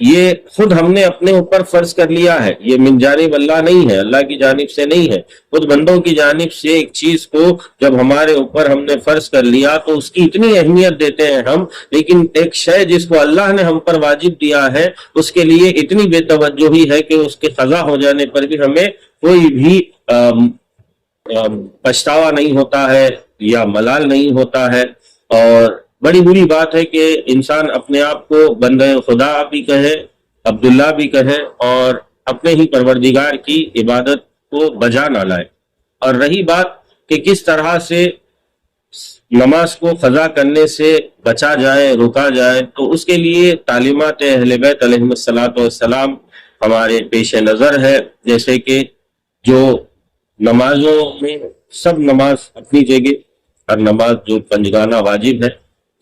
یہ خود ہم نے اپنے اوپر فرض کر لیا ہے، یہ من جانب اللہ نہیں ہے، اللہ کی جانب سے نہیں ہے، خود بندوں کی جانب سے ایک چیز کو جب ہمارے اوپر ہم نے فرض کر لیا تو اس کی اتنی اہمیت دیتے ہیں ہم، لیکن ایک شے جس کو اللہ نے ہم پر واجب دیا ہے اس کے لیے اتنی بے توجہی ہے کہ اس کے قضا ہو جانے پر بھی ہمیں کوئی بھی پچھتاوا نہیں ہوتا ہے یا ملال نہیں ہوتا ہے۔ اور بڑی بری بات ہے کہ انسان اپنے آپ کو بندہ خدا بھی کہے، عبداللہ بھی کہے، اور اپنے ہی پروردگار کی عبادت کو بجا نہ لائے۔ اور رہی بات کہ کس طرح سے نماز کو قضا کرنے سے بچا جائے، روکا جائے، تو اس کے لیے تعلیمات اہل بیت علیہم السلام ہمارے پیش نظر ہے۔ جیسے کہ جو نمازوں میں سب نماز اپنی جگہ، ہر نماز جو پنجگانہ واجب ہے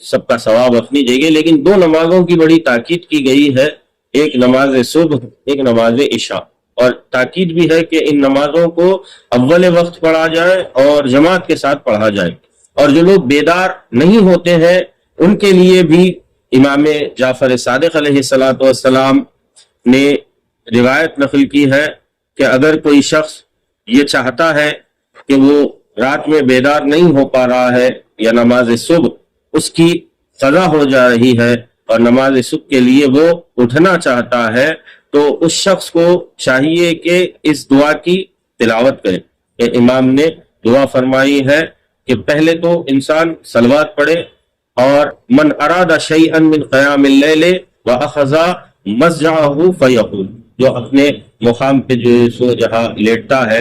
سب کا ثواب اپنی جگہ، لیکن دو نمازوں کی بڑی تاکید کی گئی ہے، ایک نماز صبح، ایک نماز عشاء، اور تاکید بھی ہے کہ ان نمازوں کو اول وقت پڑھا جائے اور جماعت کے ساتھ پڑھا جائے۔ اور جو لوگ بیدار نہیں ہوتے ہیں ان کے لیے بھی امام جعفر صادق علیہ السلام نے روایت نقل کی ہے کہ اگر کوئی شخص یہ چاہتا ہے کہ وہ رات میں بیدار نہیں ہو پا رہا ہے یا نماز صبح اس کی قضا ہو جا رہی ہے اور نماز صبح کے لیے وہ اٹھنا چاہتا ہے تو اس شخص کو چاہیے کہ اس دعا کی تلاوت کرے۔ کہ امام نے دعا فرمائی ہے کہ پہلے تو انسان صلوات پڑھے، اور من اراد شیئا من قیام اللیل واخذ مضجعہ فیقول، جو اپنے مقام پہ جو جہاں لیٹتا ہے،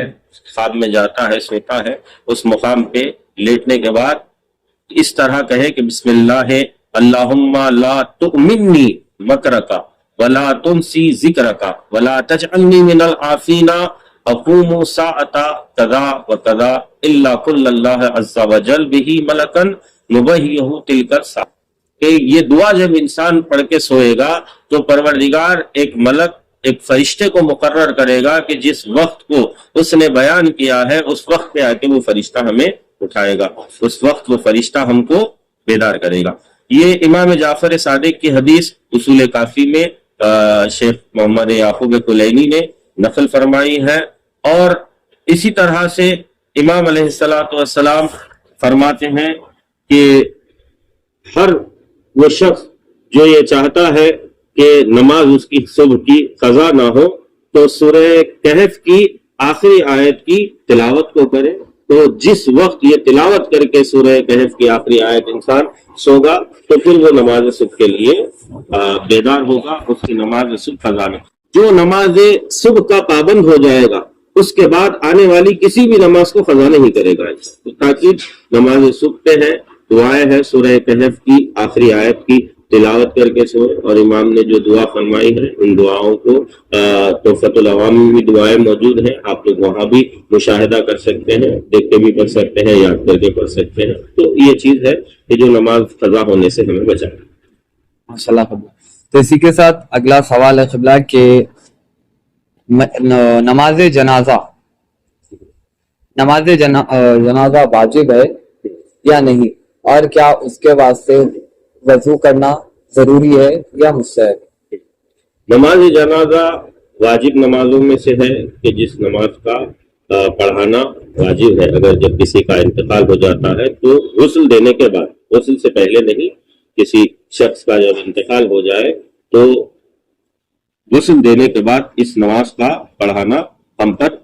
خواب میں جاتا ہے، سوتا ہے، اس مقام پہ لیٹنے کے بعد اس طرح کہے کہ بسم اللہ اللہم لا تؤمنی مکرکا ولا تنسی ذکرکا ولا تجعلنی من العافین اقوم ساعتا کذا و کذا الا کل اللہ عز وجل بہی ملکا نبہیہ تلک الساعہ۔ کہ یہ دعا جب انسان پڑھ کے سوئے گا تو پروردگار ایک ملک، ایک فرشتے کو مقرر کرے گا کہ جس وقت کو اس نے بیان کیا ہے اس وقت پہ آ کے وہ فرشتہ ہمیں اٹھائے گا، اس وقت وہ فرشتہ ہم کو بیدار کرے گا۔ یہ امام جعفر صادق کی حدیث اصول کافی میں شیخ محمد یعقوب کلینی نے نقل فرمائی ہے۔ اور اسی طرح سے امام علیہ السلام فرماتے ہیں کہ ہر وہ شخص جو یہ چاہتا ہے کہ نماز اس کی صبح کی قضا نہ ہو تو سورہ کہف کی آخری آیت کی تلاوت کو کرے۔ تو جس وقت یہ تلاوت کر کے سورہ کہف کی آخری آیت انسان سوگا تو پھر وہ نماز صبح کے لیے بیدار ہوگا، اس کی نماز صبح قضا میں۔ جو نماز صبح کا پابند ہو جائے گا اس کے بعد آنے والی کسی بھی نماز کو قضا نہیں کرے گا۔ تو تاکید نماز صبح پہ ہے، دعائیں ہے سورہ کہف کی آخری آیت کی تلاوت کر کے سوئے، اور امام نے جو دعا فرمائی ہے ان دعاؤں کو تحفۃ العوام میں بھی دعائیں موجود ہیں، آپ لوگ وہاں بھی مشاہدہ کر سکتے ہیں، دیکھ کے بھی پڑھ سکتے ہیں، یاد کر کے پڑھ سکتے ہیں۔ تو یہ چیز ہے کہ جو نماز قضا ہونے سے ہمیں بچائے۔ ماشاءاللہ قبلہ۔ تو اسی کے ساتھ اگلا سوال ہے قبلہ کہ نماز جنازہ واجب ہے یا نہیں، اور کیا اس کے واسطے وضو کرنا ضروری ہے یا مستحب؟ نماز جنازہ واجب نمازوں میں سے ہے کہ جس نماز کا پڑھانا واجب ہے۔ اگر جب کسی کا انتقال ہو جاتا ہے تو غسل دینے کے بعد، غسل سے پہلے نہیں، کسی شخص کا جب انتقال ہو جائے تو غسل دینے کے بعد اس نماز کا پڑھانا ہم پر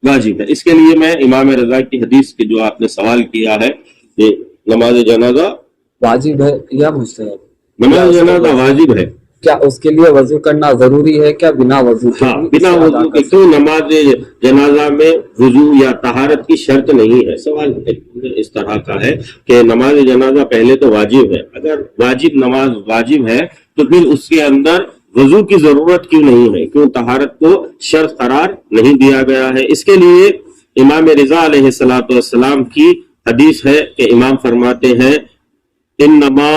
واجب ہے۔ اس کے لیے میں امام رضا کی حدیث کے جو آپ نے سوال کیا ہے کہ نماز جنازہ واجب ہے یا مستحب؟ نماز جنازہ واجب ہے، کیا اس کے لیے وضو کرنا ضروری ہے کیا بنا وضو کے؟ ہاں، بنا وضو کے کیوں؟ نماز جنازہ میں وضو یا طہارت کی شرط نہیں ہے۔ سوال اس طرح کا ہے کہ نماز جنازہ پہلے تو واجب ہے، اگر واجب نماز واجب ہے تو پھر اس کے اندر وضو کی ضرورت کیوں نہیں ہے؟ کیوں طہارت کو شرط قرار نہیں دیا گیا ہے؟ اس کے لیے امام رضا علیہ السلام کی حدیث ہے کہ امام فرماتے ہیں انما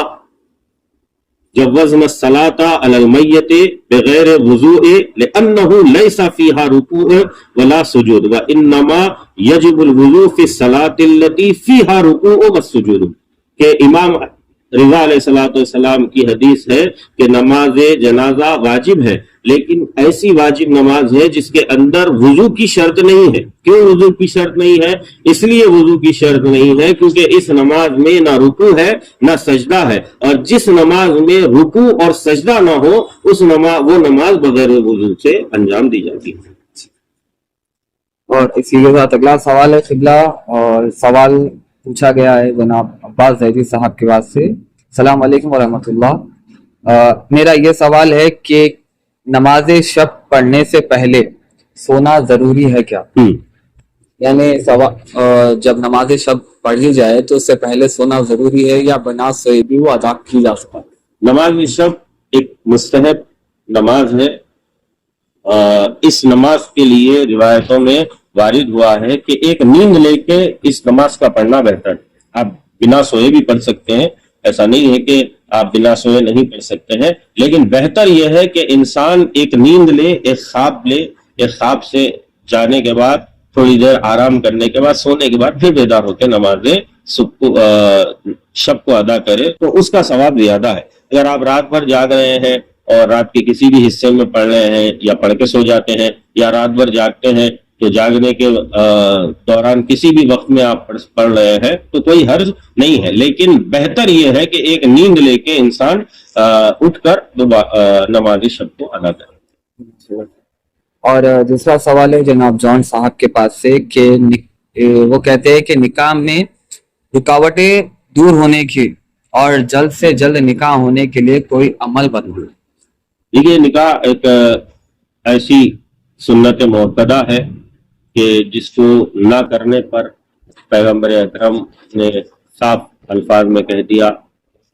جوزنا الصلاة على المیت بغیر وضوء لأنه ليس فيها رکوع ولا سجود وانما يجب الوضوء في الصلاة التي فيها رکوع والسجود۔ کہ امام رضا علیہ السلام کی حدیث ہے کہ نماز جنازہ واجب ہے، لیکن ایسی واجب نماز ہے جس کے اندر وضو کی شرط نہیں ہے۔ کیوں وضو کی شرط نہیں ہے؟ اس لیے وضو کی شرط نہیں ہے کیونکہ اس نماز میں نہ رکوع ہے نہ سجدہ ہے، اور جس نماز میں رکوع اور سجدہ نہ ہو وہ نماز بغیر وضو سے انجام دی جاتی ہے۔ اور اسی کے ساتھ اگلا سوال ہے قبلہ، اور سوال پوچھا گیا ہے جناب عباس زیدی صاحب کے پاس سے۔ السلام علیکم ورحمۃ اللہ، میرا یہ سوال ہے کہ نماز شب پڑھنے سے پہلے سونا ضروری ہے کیا؟ یعنی جب نماز شب پڑھ لی جائے تو اس سے پہلے سونا ضروری ہے یا بنا سوئے بھی وہ ادا کی جا سکتا ہے؟ نماز شب ایک مستحب نماز ہے۔ اس نماز کے لیے روایتوں میں وارد ہوا ہے کہ ایک نیند لے کے اس نماز کا پڑھنا بہتر ہے۔ آپ بنا سوئے بھی پڑھ سکتے ہیں، ایسا نہیں ہے کہ آپ بنا سوئے نہیں پڑھ سکتے ہیں، لیکن بہتر یہ ہے کہ انسان ایک نیند لے، ایک خواب سے جانے کے بعد تھوڑی دیر آرام کرنے کے بعد سونے کے بعد پھر بیدار ہو کے نماز شب کو ادا کرے تو اس کا ثواب زیادہ ہے۔ اگر آپ رات بھر جاگ رہے ہیں اور رات کے کسی بھی حصے میں پڑھ رہے ہیں یا پڑھ کے سو جاتے ہیں، یا رات بھر جاگتے ہیں تو جاگنے کے دوران کسی بھی وقت میں آپ پڑھ رہے ہیں تو کوئی حرج نہیں ہے، لیکن بہتر یہ ہے کہ ایک نیند لے کے انسان اٹھ کر نماز شب کو ادا کرے۔ اور دوسرا سوال ہے جناب جان صاحب کے پاس سے کہ وہ کہتے ہیں کہ نکاح میں رکاوٹیں دور ہونے کی اور جلد سے جلد نکاح ہونے کے لیے کوئی عمل بتائیں۔ دیکھیے، نکاح ایک ایسی سنت موقدہ ہے کہ جس کو نہ کرنے پر پیغمبر اکرم نے صاف الفاظ میں کہہ دیا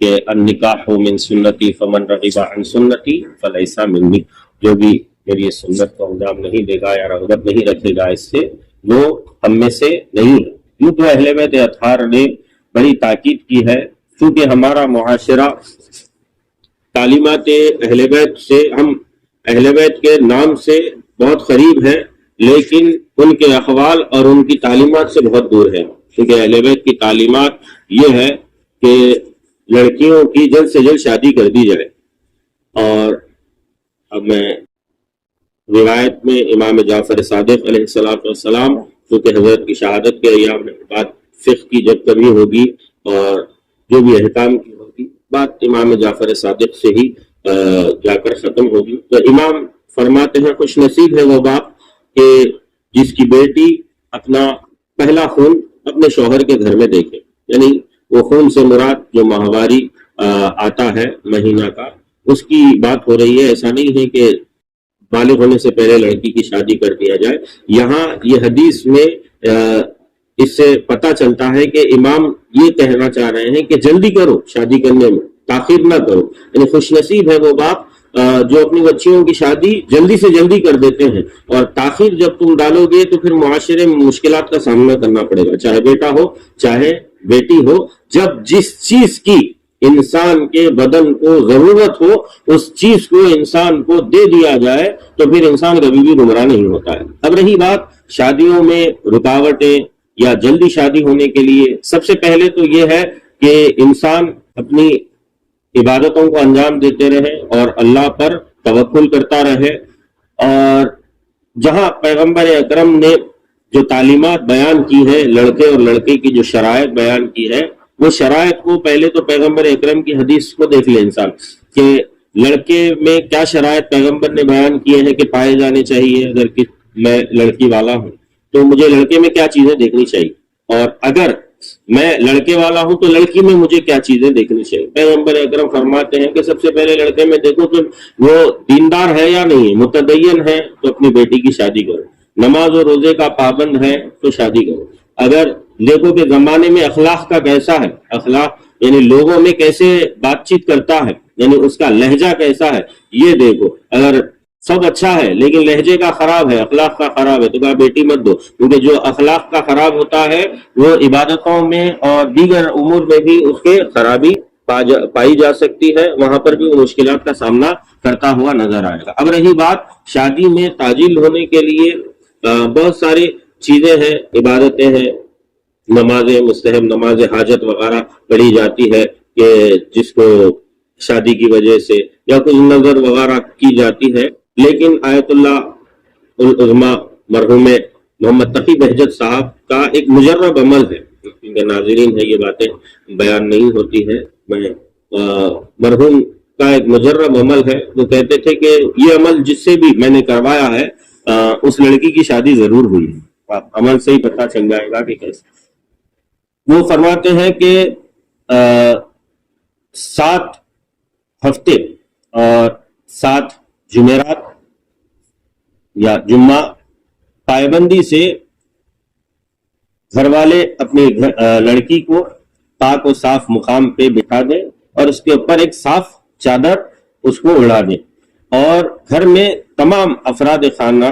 کہ النکاح من سنتی فمن رغب عن سنتی فلیس منی، جو بھی میری سنت کو انجام نہیں دے گا یا رغبت نہیں رکھے گا اس سے، وہ ہم میں سے نہیں ہے۔ یوں تو اہل بیت اطہار نے بڑی تاکید کی ہے، کیونکہ ہمارا معاشرہ تعلیمات اہل بیت سے، ہم اہل بیت کے نام سے بہت قریب ہے لیکن ان کے اقوال اور ان کی تعلیمات سے بہت دور ہے، کیونکہ اہل بیت کی تعلیمات یہ ہے کہ لڑکیوں کی جلد سے جلد شادی کر دی جائے۔ اور اب میں روایت میں امام جعفر صادق علیہ السلام جو کہ حضرت کی شہادت کے ایام میں بات فقہ کی جب کبھی ہوگی اور جو بھی احکام کی ہوگی بات امام جعفر صادق سے ہی جا کر ختم ہوگی۔ تو امام فرماتے ہیں خوش نصیب ہے وہ باپ کہ جس کی بیٹی اپنا پہلا خون اپنے شوہر کے گھر میں دیکھے، یعنی وہ خون سے مراد جو ماہواری آتا ہے مہینہ کا، اس کی بات ہو رہی ہے۔ ایسا نہیں ہے کہ بالغ ہونے سے پہلے لڑکی کی شادی کر دیا جائے۔ یہاں یہ حدیث میں اس سے پتہ چلتا ہے کہ امام یہ کہنا چاہ رہے ہیں کہ جلدی کرو شادی کرنے میں، تاخیر نہ کرو، یعنی خوش نصیب ہے وہ باپ جو اپنی بچیوں کی شادی جلدی سے جلدی کر دیتے ہیں، اور تاخیر جب تم ڈالو گے تو پھر معاشرے میں مشکلات کا سامنا کرنا پڑے گا، چاہے بیٹا ہو چاہے بیٹی ہو۔ جب جس چیز کی انسان کے بدن کو ضرورت ہو اس چیز کو انسان کو دے دیا جائے تو پھر انسان کبھی بھی گمراہ نہیں ہوتا ہے۔ اب رہی بات شادیوں میں رکاوٹیں یا جلدی شادی ہونے کے لیے، سب سے پہلے تو یہ ہے کہ انسان اپنی عبادتوں کو انجام دیتے رہے اور اللہ پر توکل کرتا رہے، اور جہاں پیغمبر اکرم نے جو تعلیمات بیان کی ہے، لڑکے اور لڑکی کی جو شرائط بیان کی ہے، وہ شرائط کو پہلے تو پیغمبر اکرم کی حدیث کو دیکھ لے انسان کہ لڑکے میں کیا شرائط پیغمبر نے بیان کیے ہیں کہ پائے جانے چاہیے۔ اگر میں لڑکی والا ہوں تو مجھے لڑکے میں کیا چیزیں دیکھنی چاہیے، اور اگر میں لڑکے والا ہوں تو لڑکی میں مجھے کیا چیزیں دیکھنی چاہیے۔ پیغمبر اکرم فرماتے ہیں کہ سب سے پہلے لڑکے میں دیکھو کہ وہ دیندار ہے یا نہیں ہے، متدین ہے تو اپنی بیٹی کی شادی کرو، نماز اور روزے کا پابند ہے تو شادی کرو۔ اگر دیکھو کہ زمانے میں اخلاق کا کیسا ہے، اخلاق یعنی لوگوں میں کیسے بات چیت کرتا ہے، یعنی اس کا لہجہ کیسا ہے یہ دیکھو۔ اگر سب اچھا ہے لیکن لہجے کا خراب ہے، اخلاق کا خراب ہے، تو کہا بیٹی مت دو، کیونکہ جو اخلاق کا خراب ہوتا ہے وہ عبادتوں میں اور دیگر امور میں بھی اس کے خرابی پائی جا سکتی ہے، وہاں پر بھی وہ مشکلات کا سامنا کرتا ہوا نظر آئے گا۔ اب رہی بات شادی میں تعجیل ہونے کے لیے بہت ساری چیزیں ہیں، عبادتیں ہیں، نماز مستحب، نماز حاجت وغیرہ پڑھی جاتی ہے، کہ جس کو شادی کی وجہ سے یا کچھ نظر وغیرہ کی جاتی ہے، لیکن آیت اللہ العظمی مرحوم محمد تقی بہجت صاحب کا ایک مجرب عمل ہے، کیونکہ ناظرین ہے یہ باتیں بیان نہیں ہوتی ہے، میں مرحوم کا ایک مجرب عمل ہے، وہ کہتے تھے کہ یہ عمل جس سے بھی میں نے کروایا ہے اس لڑکی کی شادی ضرور ہوئی ہے، عمل سے ہی پتہ چل جائے گا کہ کیسے۔ وہ فرماتے ہیں کہ 7 ہفتے اور 7 جمعرات یا جمعہ پائبندی سے گھر والے اپنی لڑکی کو پاک و صاف مقام پہ بٹھا دیں اور اس کے اوپر ایک صاف چادر اس کو اڑا دیں، اور گھر میں تمام افراد خانہ،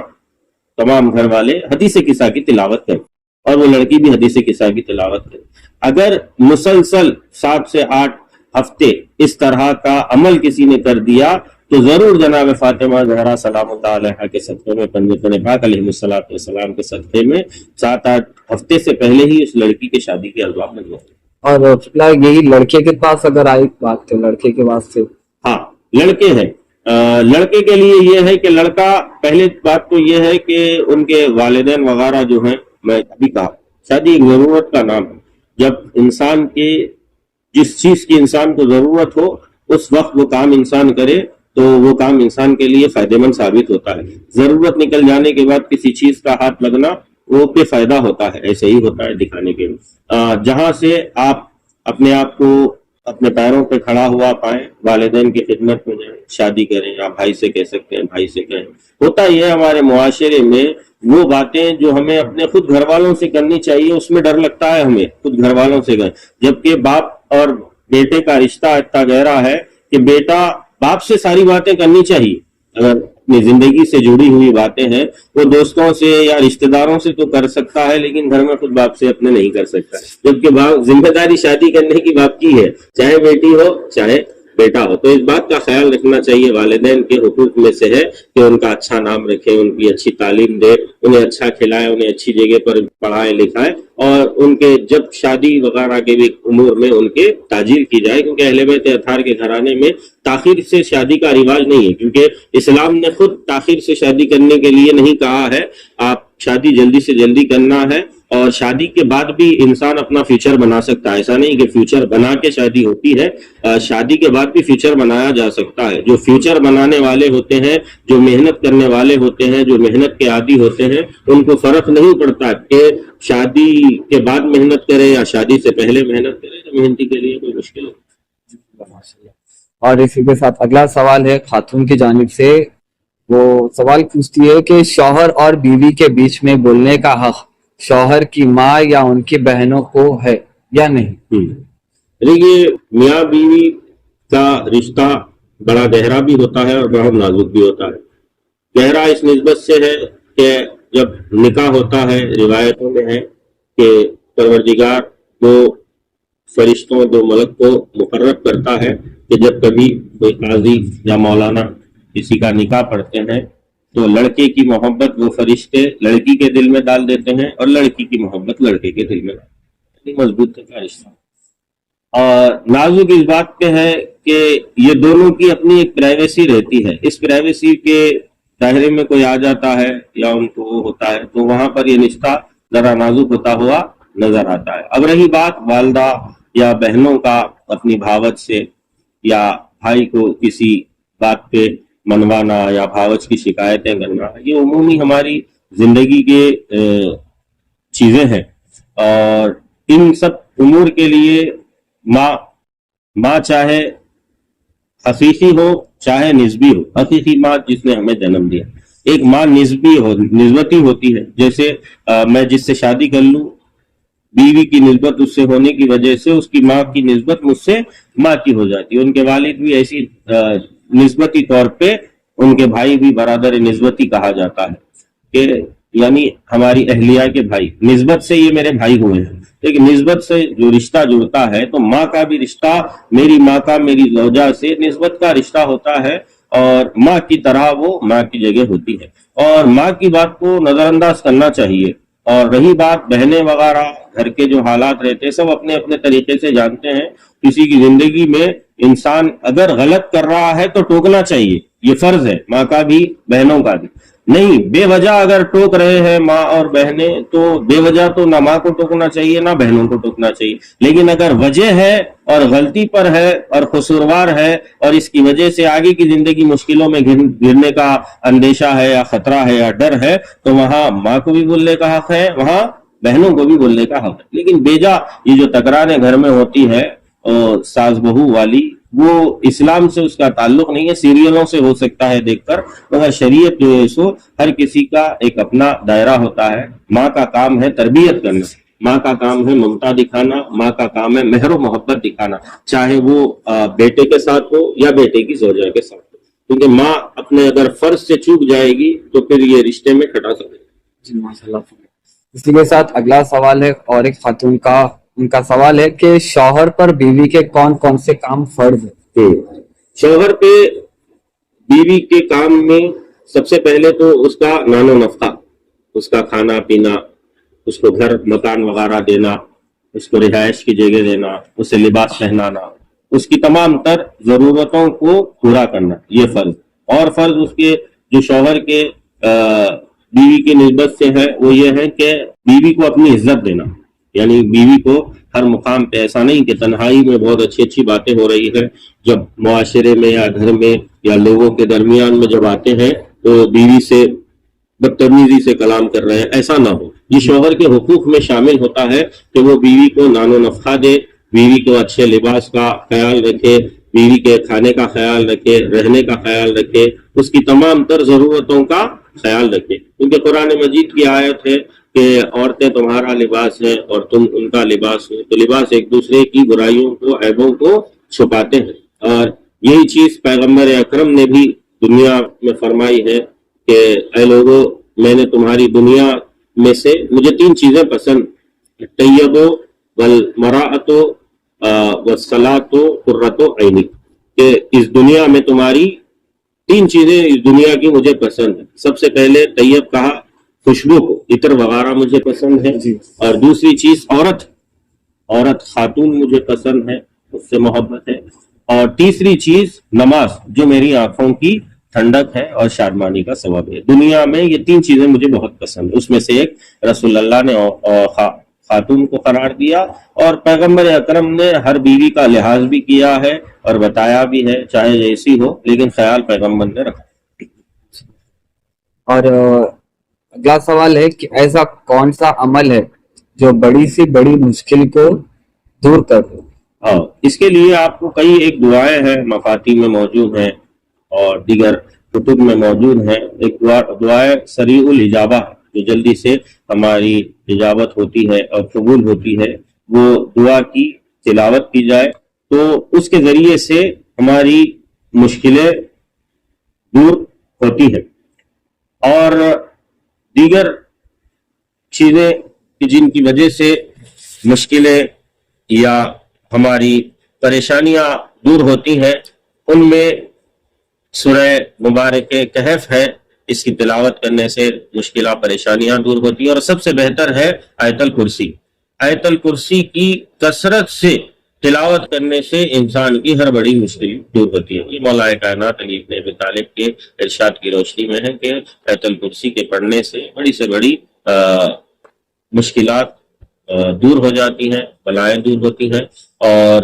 تمام گھر والے حدیث قصہ کی تلاوت کریں اور وہ لڑکی بھی حدیث قصہ کی تلاوت کرے۔ اگر مسلسل 7 سے 8 ہفتے اس طرح کا عمل کسی نے کر دیا تو ضرور جناب فاطمہ زہرا سلام اللہ علیہا کے صدقے میں، پنجتن پاک علیہ السلام کے صدقے میں 7-8 ہفتے سے پہلے ہی اس لڑکی کی شادی کے اسباب بن جائیں۔ اور یہی لڑکے کے پاس اگر آئی بات تو لڑکے کے واسطے، ہاں لڑکے ہیں، لڑکے کے لیے یہ ہے کہ لڑکا، پہلے بات تو یہ ہے کہ ان کے والدین وغیرہ جو ہیں، میں ابھی کہا شادی ایک ضرورت کا نام ہے، جب انسان کے جس چیز کی انسان کو ضرورت ہو اس وقت وہ کام انسان کرے تو وہ کام انسان کے لیے فائدہ مند ثابت ہوتا ہے، ضرورت نکل جانے کے بعد کسی چیز کا ہاتھ لگنا وہ بے فائدہ ہوتا ہے، ایسے ہی ہوتا ہے دکھانے کے لیے۔ جہاں سے آپ اپنے آپ کو اپنے پیروں پہ کھڑا ہوا پائیں، والدین کی خدمت میں جائیں، شادی کریں، آپ بھائی سے کہہ سکتے ہیں، بھائی سے کہیں۔ ہوتا یہ ہمارے معاشرے میں وہ باتیں جو ہمیں اپنے خود گھر والوں سے کرنی چاہیے اس میں ڈر لگتا ہے ہمیں خود گھر والوں سے کریں، جبکہ باپ اور بیٹے کا رشتہ اتنا گہرا ہے کہ بیٹا باپ سے ساری باتیں کرنی چاہیے، اگر اپنی زندگی سے جڑی ہوئی باتیں ہیں وہ دوستوں سے یا رشتہ داروں سے تو کر سکتا ہے، لیکن گھر میں خود باپ سے اپنے نہیں کر سکتا، جبکہ ذمہ داری شادی کرنے کی باپ کی ہے، چاہے بیٹی ہو چاہے بیٹا ہو۔ تو اس بات کا خیال رکھنا چاہیے، والدین کے حقوق میں سے ہے کہ ان کا اچھا نام رکھے، ان کی اچھی تعلیم دے، انہیں اچھا کھلائے، انہیں اچھی جگہ پر پڑھائے لکھائے، اور ان کے جب شادی وغیرہ کے بھی امور میں ان کے تاجیل کی جائے، کیونکہ اہل بیت اطہار کے گھرانے میں تاخیر سے شادی کا رواج نہیں ہے، کیونکہ اسلام نے خود تاخیر سے شادی کرنے کے لیے نہیں کہا ہے، آپ شادی جلدی سے جلدی کرنا ہے، اور شادی کے بعد بھی انسان اپنا فیوچر بنا سکتا ہے، ایسا نہیں کہ فیوچر بنا کے شادی ہوتی ہے، شادی کے بعد بھی فیوچر بنایا جا سکتا ہے۔ جو فیوچر بنانے والے ہوتے ہیں، جو محنت کرنے والے ہوتے ہیں، جو محنت کے عادی ہوتے ہیں، ان کو فرق نہیں پڑتا کہ شادی کے بعد محنت کرے یا شادی سے پہلے محنت کرے، تو محنتی کے لیے کوئی مشکل نہیں۔ اور اسی کے ساتھ اگلا سوال ہے خاتون کی جانب سے، وہ سوال پوچھتی ہے کہ شوہر اور بیوی کے بیچ میں بولنے کا حق شوہر کی ماں یا ان کی بہنوں کو ہے یا نہیں؟ دیکھیے، میاں بیوی کا رشتہ بڑا گہرا بھی ہوتا ہے اور بڑا نازک بھی ہوتا ہے۔ گہرا اس نسبت سے ہے کہ جب نکاح ہوتا ہے، روایتوں میں ہے کہ پروردگار دو فرشتوں، دو ملک کو مقرر کرتا ہے کہ جب کبھی کوئی قاضی یا مولانا کسی کا نکاح پڑھتے ہیں تو لڑکے کی محبت وہ فرشتے لڑکی کے دل میں ڈال دیتے ہیں اور لڑکی کی محبت لڑکے کے دل میں ڈال دیتے ہیں۔ مضبوط کا رشتہ اور نازک اس بات پہ ہے کہ یہ دونوں کی اپنی ایک پرائیویسی رہتی ہے، اس پرائیویسی کے دائرے میں کوئی آ جاتا ہے یا ان کو وہ ہوتا ہے تو وہاں پر یہ رشتہ ذرا نازک ہوتا ہوا نظر آتا ہے۔ اب رہی بات والدہ یا بہنوں کا اپنی بھاوت سے یا بھائی کو کسی بات پہ منوانا یا بھاوچ کی شکایتیں کرنا، یہ عمومی ہماری زندگی کے چیزیں ہیں، اور ان سب امور کے لیے ماں چاہے حقیقی ہو چاہے نسبی ہو، حقیقی ماں جس نے ہمیں جنم دیا، ایک ماں نسبتی ہوتی ہے، جیسے میں جس سے شادی کر لوں بیوی کی نسبت اس سے ہونے کی وجہ سے اس کی ماں کی نسبت مجھ سے ماں کی ہو جاتی ہے، ان کے والد بھی ایسی نسبتی طور پہ ان کے بھائی بھی برادر نسبتی کہا جاتا ہے کہ یعنی ہماری اہلیہ کے بھائی، نسبت سے یہ میرے بھائی ہوئے ہیں، لیکن نسبت سے جو رشتہ جڑتا ہے تو ماں کا بھی رشتہ میری ماں کا میری زوجہ سے نسبت کا رشتہ ہوتا ہے، اور ماں کی طرح وہ ماں کی جگہ ہوتی ہے، اور ماں کی بات کو نظر انداز کرنا چاہیے، اور رہی بات بہنیں وغیرہ، گھر کے جو حالات رہتے ہیں سب اپنے اپنے طریقے سے جانتے ہیں. کسی کی زندگی میں انسان اگر غلط کر رہا ہے تو ٹوکنا چاہیے، یہ فرض ہے، ماں کا بھی بہنوں کا بھی. نہیں بے وجہ اگر ٹوک رہے ہیں ماں اور بہنیں تو بے وجہ تو نہ ماں کو ٹوکنا چاہیے نہ بہنوں کو ٹوکنا چاہیے. لیکن اگر وجہ ہے اور غلطی پر ہے اور قصوروار ہے اور اس کی وجہ سے آگے کی زندگی مشکلوں میں گرنے کا اندیشہ ہے یا خطرہ ہے یا ڈر ہے تو وہاں ماں کو بھی بولنے کا حق ہے، وہاں بہنوں کو بھی بولنے کا حق ہے. لیکن بیجا یہ جو تکراریں گھر میں ہوتی ہے ساس بہو والی، وہ اسلام سے اس کا تعلق نہیں ہے، سیریلوں سے ہو سکتا ہے دیکھ کر، مگر شریعت جو ہے سو ہر کسی کا ایک اپنا دائرہ ہوتا ہے. ماں کا کام ہے تربیت کرنا، ماں کا کام ہے ممتا دکھانا، ماں کا کام ہے مہر و محبت دکھانا، چاہے وہ بیٹے کے ساتھ ہو یا بیٹے کی زوجہ کے ساتھ ہو. کیونکہ ماں اپنے اگر فرض سے چوک جائے گی تو پھر یہ رشتے میں کھٹا سکے. جی ماشاء اللہ. اسی کے ساتھ اگلا سوال ہے اور ایک خاتون کا، ان کا سوال ہے کہ شوہر پر بیوی کے کون کون سے کام فرض ہے؟ شوہر پہ بیوی کے کام میں سب سے پہلے تو اس کا نان و نفقہ، اس کا کھانا پینا، اس کو گھر مکان وغیرہ دینا، اس کو رہائش کی جگہ دینا، اسے لباس پہنانا، اس کی تمام تر ضرورتوں کو پورا کرنا، یہ فرض. اور فرض اس کے جو شوہر کے بیوی کی نسبت سے ہے وہ یہ ہے کہ بیوی کو اپنی عزت دینا. یعنی بیوی کو ہر مقام پہ ایسا نہیں کہ تنہائی میں بہت اچھی اچھی باتیں ہو رہی ہے، جب معاشرے میں یا گھر میں یا لوگوں کے درمیان میں جب آتے ہیں تو بیوی سے بدتمیزی سے کلام کر رہے ہیں، ایسا نہ ہو. یہ شوہر کے حقوق میں شامل ہوتا ہے کہ وہ بیوی کو نان و نفقہ دے، بیوی کو اچھے لباس کا خیال رکھے، بیوی کے کھانے کا خیال رکھے، رہنے کا خیال رکھے، اس کی تمام تر ضرورتوں کا خیال رکھے. کیونکہ قرآن مجید کی آیت ہے کہ عورتیں تمہارا لباس ہے اور تم ان کا لباس ہو. تو لباس ایک دوسرے کی برائیوں کو، عیبوں کو چھپاتے ہیں. اور یہی چیز پیغمبر اکرم نے بھی دنیا میں فرمائی ہے کہ اے لوگو، میں نے تمہاری دنیا میں سے مجھے 3 چیزیں پسند، طیب والمراۃ والصلاۃ قرۃ عینی، کہ اس دنیا میں تمہاری 3 چیزیں اس دنیا کی مجھے پسند ہیں. سب سے پہلے طیب کہا، خوشبو کو، عطر وغیرہ مجھے پسند ہے. اور دوسری چیز عورت خاتون مجھے پسند ہے، اس سے محبت ہے. اور تیسری چیز نماز، جو میری آنکھوں کی ٹھنڈک ہے اور شادمانی کا سبب ہے. دنیا میں یہ 3 چیزیں مجھے بہت پسند ہیں. اس میں سے ایک رسول اللہ نے خاتون کو قرار دیا، اور پیغمبر اکرم نے ہر بیوی کا لحاظ بھی کیا ہے اور بتایا بھی ہے، چاہے جیسی ہو لیکن خیال پیغمبر نے رکھا. اور اگلا سوال ہے کہ ایسا کون سا عمل ہے جو بڑی سی بڑی مشکل کو دور کر دے؟ اس کے لیے آپ کو کئی ایک دعائیں ہیں، مفاتیح میں موجود ہیں اور دیگر کتب میں موجود ہیں. ایک دعائیں سریع الاجابہ، جو جلدی سے ہماری اجابت ہوتی ہے اور قبول ہوتی ہے، وہ دعا کی تلاوت کی جائے تو اس کے ذریعے سے ہماری مشکلیں دور ہوتی ہیں. اور دیگر چیزیں جن کی وجہ سے مشکلیں یا ہماری پریشانیاں دور ہوتی ہیں، ان میں سورہ مبارک کہف ہے، اس کی تلاوت کرنے سے مشکلات پریشانیاں دور ہوتی ہیں. اور سب سے بہتر ہے آیت الکرسی. آیت الکرسی کی کثرت سے تلاوت کرنے سے انسان کی ہر بڑی مشکل دور ہوتی ہے. یہ مولا کائنات علی بن ابی طالب کے ارشاد کی روشنی میں ہے کہ آیت الکرسی کے پڑھنے سے بڑی سے بڑی مشکلات دور ہو جاتی ہیں، بلائیں دور ہوتی ہیں. اور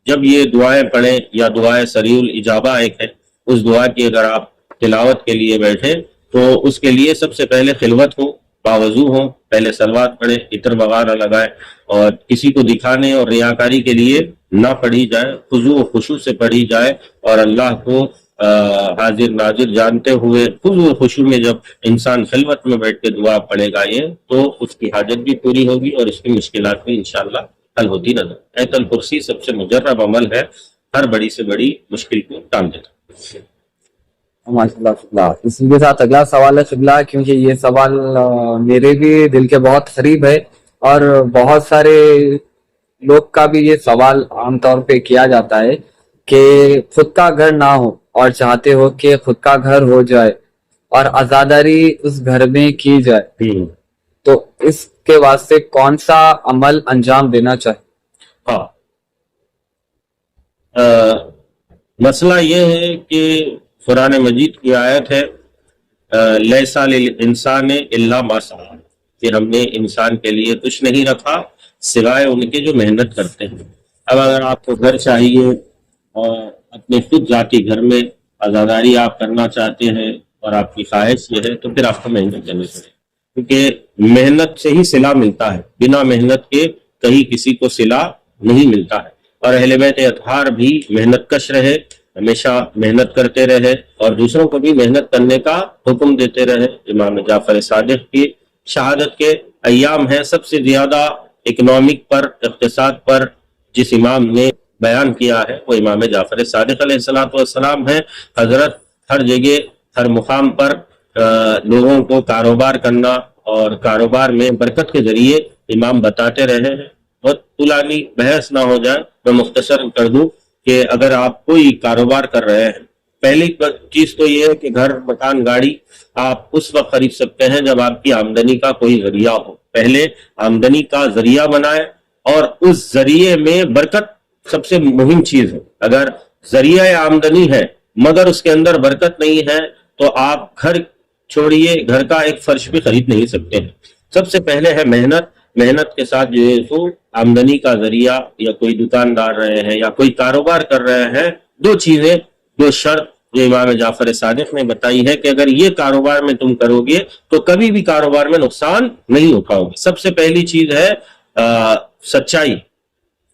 جب یہ دعائیں پڑھیں، یا دعائیں سریع الاجابہ ایک ہے، اس دعا کی اگر آپ تلاوت کے لیے بیٹھیں تو اس کے لیے سب سے پہلے خلوت ہو، باوضو ہو، پہلے صلوات پڑھیں، عطر وغیرہ لگائیں، اور کسی کو دکھانے اور ریاکاری کے لیے نہ پڑھی جائے، خضوع و خشوع سے پڑھی جائے. اور اللہ کو حاضر ناظر جانتے ہوئے خضوع و خشوع میں جب انسان خلوت میں بیٹھ کے دعا پڑھے گا یہ تو اس کی حاجت بھی پوری ہوگی اور اس کی مشکلات بھی انشاءاللہ حل ہوتی نظر. آیت الکرسی سب سے مجرب عمل ہے، ہر بڑی سے بڑی مشکل کو ٹال دیتا. ماشاء اللہ. اسی کے ساتھ اگلا سوال ہے قبلہ، کیونکہ یہ سوال میرے بھی دل کے بہت قریب ہے اور بہت سارے لوگ کا بھی یہ سوال عام طور پہ کیا جاتا ہے کہ خود کا گھر نہ ہو اور چاہتے ہو کہ خود کا گھر ہو جائے اور آزاداری اس گھر میں کی جائے، تو اس کے واسطے کون سا عمل انجام دینا چاہیے؟ ہاں، مسئلہ یہ ہے کہ قرآن مجید کی آیت ہے لیسا للانسان الا ما سعی، کہ ہم نے انسان کے لیے کچھ نہیں رکھا سوائے ان کے جو محنت کرتے ہیں۔ اب اگر آپ کو گھر چاہیے اور اپنے خود ذاتی گھر میں عزاداری آپ کرنا چاہتے ہیں اور آپ کی خواہش یہ ہے تو پھر آپ کو محنت کرنی پڑے، کیونکہ محنت سے ہی صلہ ملتا ہے، بنا محنت کے کہیں کسی کو صلہ نہیں ملتا ہے۔ اور اہل بیت اطہار بھی محنت کش رہے، ہمیشہ محنت کرتے رہے اور دوسروں کو بھی محنت کرنے کا حکم دیتے رہے۔ امام جعفر صادق کی شہادت کے ایام ہیں، سب سے زیادہ اکنامک پر، اقتصاد پر جس امام نے بیان کیا ہے وہ امام جعفر صادق علیہ السلام ہیں۔ حضرت ہر جگہ ہر مقام پر لوگوں کو کاروبار کرنا اور کاروبار میں برکت کے ذریعے امام بتاتے رہے ہیں۔ بہت طولانی بحث نہ ہو جائے، میں مختصر کر دوں کہ اگر آپ کوئی کاروبار کر رہے ہیں، پہلی چیز تو یہ ہے کہ گھر، مکان، گاڑی آپ اس وقت خرید سکتے ہیں جب آپ کی آمدنی کا کوئی ذریعہ ہو۔ پہلے آمدنی کا ذریعہ بنائے اور اس ذریعے میں برکت سب سے مہم چیز ہے۔ اگر ذریعہ آمدنی ہے مگر اس کے اندر برکت نہیں ہے تو آپ گھر چھوڑیے، گھر کا ایک فرش بھی خرید نہیں سکتے ہیں۔ سب سے پہلے ہے محنت، محنت کے ساتھ جو ہے سو آمدنی کا ذریعہ، یا کوئی دکاندار رہے ہیں یا کوئی کاروبار کر رہے ہیں، دو چیزیں، دو شرط جو امام جعفر صادق نے بتائی ہے کہ اگر یہ کاروبار میں تم کرو گے تو کبھی بھی کاروبار میں نقصان نہیں اٹھاؤ گے۔ سب سے پہلی چیز ہے سچائی۔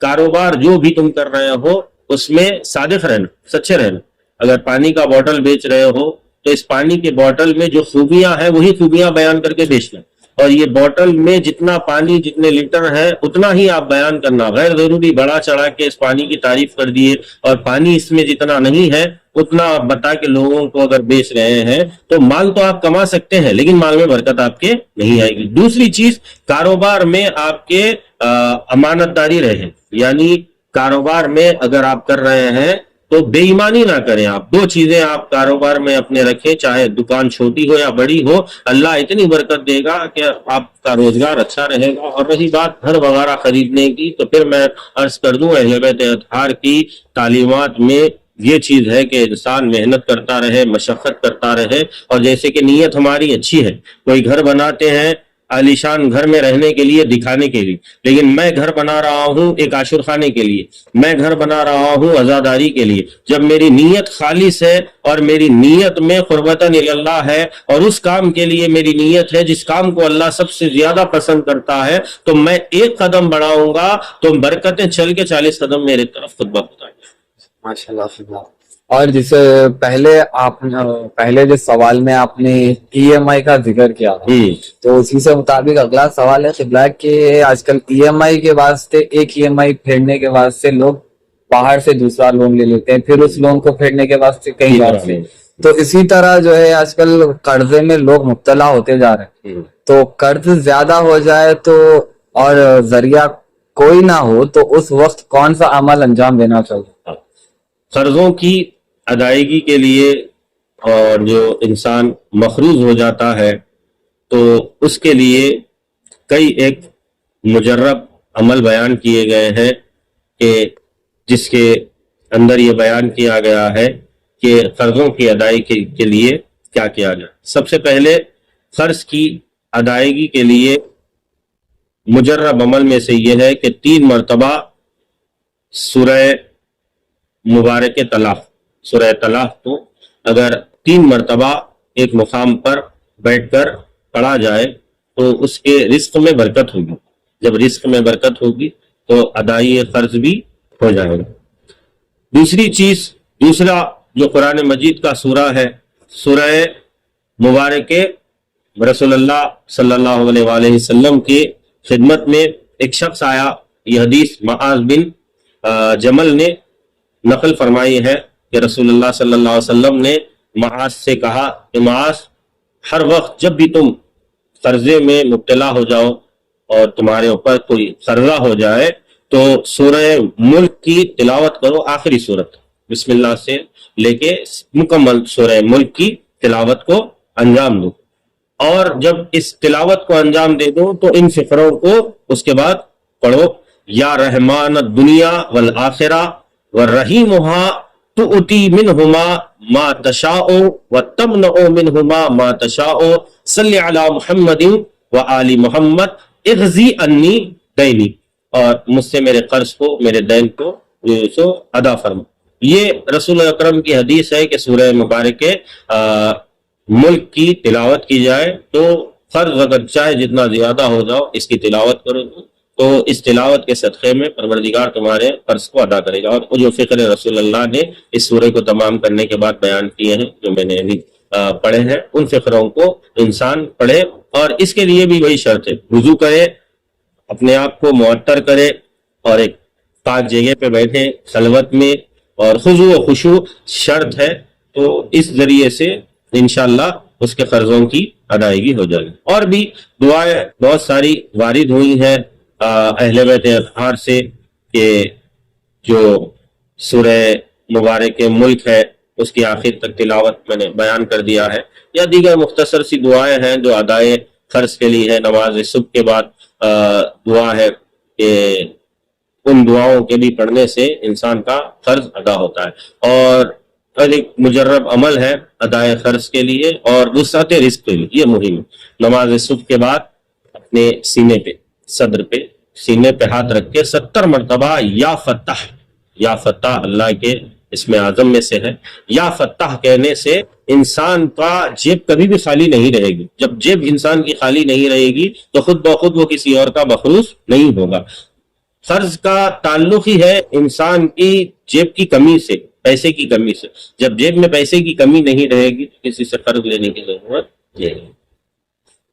کاروبار جو بھی تم کر رہے ہو اس میں صادق رہنا، سچے رہنا۔ اگر پانی کا بوتل بیچ رہے ہو تو اس پانی کے بوتل میں جو خوبیاں ہیں وہی خوبیاں بیان کر کے بیچنا، اور یہ بوتل میں جتنا پانی، جتنے لیٹر ہے اتنا ہی آپ بیان کرنا، غیر ضروری بڑا چڑھا کے اس پانی کی تعریف کر دیے، اور پانی اس میں جتنا نہیں ہے اتنا آپ بتا کے لوگوں کو اگر بیچ رہے ہیں تو مال تو آپ کما سکتے ہیں لیکن مال میں برکت آپ کے نہیں آئے گی۔ دوسری چیز، کاروبار میں آپ کے امانت داری رہے، یعنی کاروبار میں اگر آپ کر رہے ہیں تو بے ایمانی نہ کریں۔ آپ دو چیزیں آپ کاروبار میں اپنے رکھیں، چاہے دکان چھوٹی ہو یا بڑی ہو، اللہ اتنی برکت دے گا کہ آپ کا روزگار اچھا رہے گا۔ اور رہی بات گھر وغیرہ خریدنے کی تو پھر میں عرض کر دوں اہل بیت اطہار کی تعلیمات میں یہ چیز ہے کہ انسان محنت کرتا رہے، مشقت کرتا رہے، اور جیسے کہ نیت ہماری اچھی ہے، کوئی گھر بناتے ہیں عالیشان گھر میں رہنے کے لیے، دکھانے کے لیے، لیکن میں گھر بنا رہا ہوں ایک عاشور خانے کے لیے، میں گھر بنا رہا ہوں عزاداری کے لیے۔ جب میری نیت خالص ہے اور میری نیت میں قربتاً اللہ ہے اور اس کام کے لیے میری نیت ہے جس کام کو اللہ سب سے زیادہ پسند کرتا ہے، تو میں ایک قدم بڑھاؤں گا تو برکتیں چل کے 40 قدم میرے طرف خود بخود آئیں گے۔ ماشاء اللہ۔ اور جسے پہلے جو سوال میں آپ نے ای ایم آئی کا ذکر کیا تھا، تو اسی سے مطابق اگلا سوال ہے قبلہ کہ آج کل ای ایم آئی کے واسطے، ایک ای ایم آئی پھیرنے کے واسطے لوگ باہر سے دوسرا لون لے لیتے ہیں، پھر اس لون کو پھیرنے کے واسطے کہیں اور سے، تو اسی طرح جو ہے آج کل قرضے میں لوگ مبتلا ہوتے جا رہے ہیں۔ تو قرض زیادہ ہو جائے تو اور ذریعہ کوئی نہ ہو تو اس وقت کون سا عمل انجام دینا چاہیے؟ قرضوں کی ادائیگی کے لیے، اور جو انسان مقروض ہو جاتا ہے تو اس کے لیے کئی ایک مجرب عمل بیان کیے گئے ہیں کہ جس کے اندر یہ بیان کیا گیا ہے کہ قرضوں کی ادائیگی کے لیے کیا کیا جائے۔ سب سے پہلے قرض کی ادائیگی کے لیے مجرب عمل میں سے یہ ہے کہ 3 مرتبہ سورہ مبارک طلاق، سورہ طلاق کو اگر 3 مرتبہ ایک مقام پر بیٹھ کر پڑھا جائے تو اس کے رزق میں برکت ہوگی۔ جب رزق میں برکت ہوگی تو ادائی قرض بھی ہو جائے گا۔ دوسری چیز، دوسرا جو قرآن مجید کا سورہ ہے، سورہ مبارک، رسول اللہ صلی اللہ علیہ وآلہ وسلم کی خدمت میں ایک شخص آیا۔ یہ حدیث معاذ بن جمل نے نقل فرمائی ہے کہ رسول اللہ صلی اللہ علیہ وسلم نے معاذ سے کہا کہ معاذ، ہر وقت جب بھی تم قرضے میں مبتلا ہو جاؤ اور تمہارے اوپر کوئی قرضہ ہو جائے تو سورہ ملک کی تلاوت کرو، آخری سورت بسم اللہ سے لے کے مکمل سورہ ملک کی تلاوت کو انجام دو۔ اور جب اس تلاوت کو انجام دے دو تو ان فقروں کو اس کے بعد پڑھو. یا رحمان الدنیا والآخرہ والرحیمہا تؤتی منہما ما تشاء وتمنع منہما ما تشاء صلی علی محمد وآل محمد اغزی انی دینی، اور مجھ سے میرے قرض کو، میرے دین کو سو ادا فرما. یہ رسول اکرم کی حدیث ہے کہ سورہ مبارک ملک کی تلاوت کی جائے تو قرض اگر چاہے جتنا زیادہ ہو جاؤ اس کی تلاوت کرو تو اس تلاوت کے صدقے میں پروردگار تمہارے قرض کو ادا کرے گا. اور جو فقر رسول اللہ نے اس سورہ کو تمام کرنے کے بعد بیان کیے ہیں جو میں نے ابھی پڑھے ہیں، ان فقروں کو انسان پڑھے. اور اس کے لیے بھی وہی شرط ہے، وضو کرے، اپنے آپ کو معطر کرے اور ایک پاک جگہ پہ بیٹھے خلوت میں، اور خضوع و خشوع شرط ہے. تو اس ذریعے سے انشاءاللہ اس کے قرضوں کی ادائیگی ہو جائے گی. اور بھی دعائیں بہت ساری وارد ہوئی ہیں اہل بیت اطہار سے کہ جو سورہ مبارک ملک ہے اس کی آخر تک تلاوت میں نے بیان کر دیا ہے، یا دیگر مختصر سی دعائیں ہیں جو ادائے قرض کے لیے ہے. نماز صبح کے بعد دعا ہے کہ ان دعاؤں کے بھی پڑھنے سے انسان کا قرض ادا ہوتا ہے. اور ایک مجرب عمل ہے ادائے قرض کے لیے اور وسعت رزق کے لیے. یہ مہم ہے، نماز صبح کے بعد اپنے سینے پہ، صدر پہ، سینے پہ ہاتھ رکھ کے 70 مرتبہ یا فتح، یا فتح اللہ کے اسم اعظم میں سے ہے، یا فتح کہنے سے انسان کا جیب کبھی بھی خالی نہیں رہے گی. جب جیب انسان کی خالی نہیں رہے گی تو خود بخود وہ کسی اور کا مخروص نہیں ہوگا. قرض کا تعلق ہی ہے انسان کی جیب کی کمی سے، پیسے کی کمی سے. جب جیب میں پیسے کی کمی نہیں رہے گی تو کسی سے قرض لینے کی ضرورت نہیں ہے.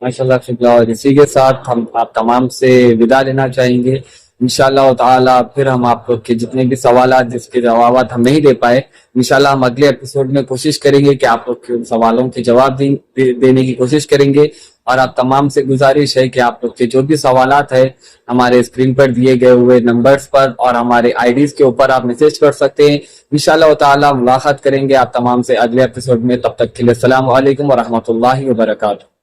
ماشاءاللہ شکریہ. اور اسی کے ساتھ ہم آپ تمام سے ودا لینا چاہیں گے. انشاءاللہ تعالی پھر ہم آپ لوگ کے جتنے بھی سوالات جس کے جوابات ہم نہیں دے پائے، انشاءاللہ ہم اگلے ایپیسوڈ میں کوشش کریں گے کہ آپ لوگ کے ان سوالوں کے جواب دینے کی کوشش کریں گے. اور آپ تمام سے گزارش ہے کہ آپ لوگ کے جو بھی سوالات ہیں ہمارے اسکرین پر دیے گئے ہوئے نمبرز پر اور ہمارے آئی ڈیز کے اوپر آپ میسج کر سکتے ہیں. انشاءاللہ تعالی ملاقات کریں گے آپ تمام سے اگلے ایپیسوڈ میں. تب تک کے لیے السلام علیکم ورحمۃ اللہ وبرکاتہ.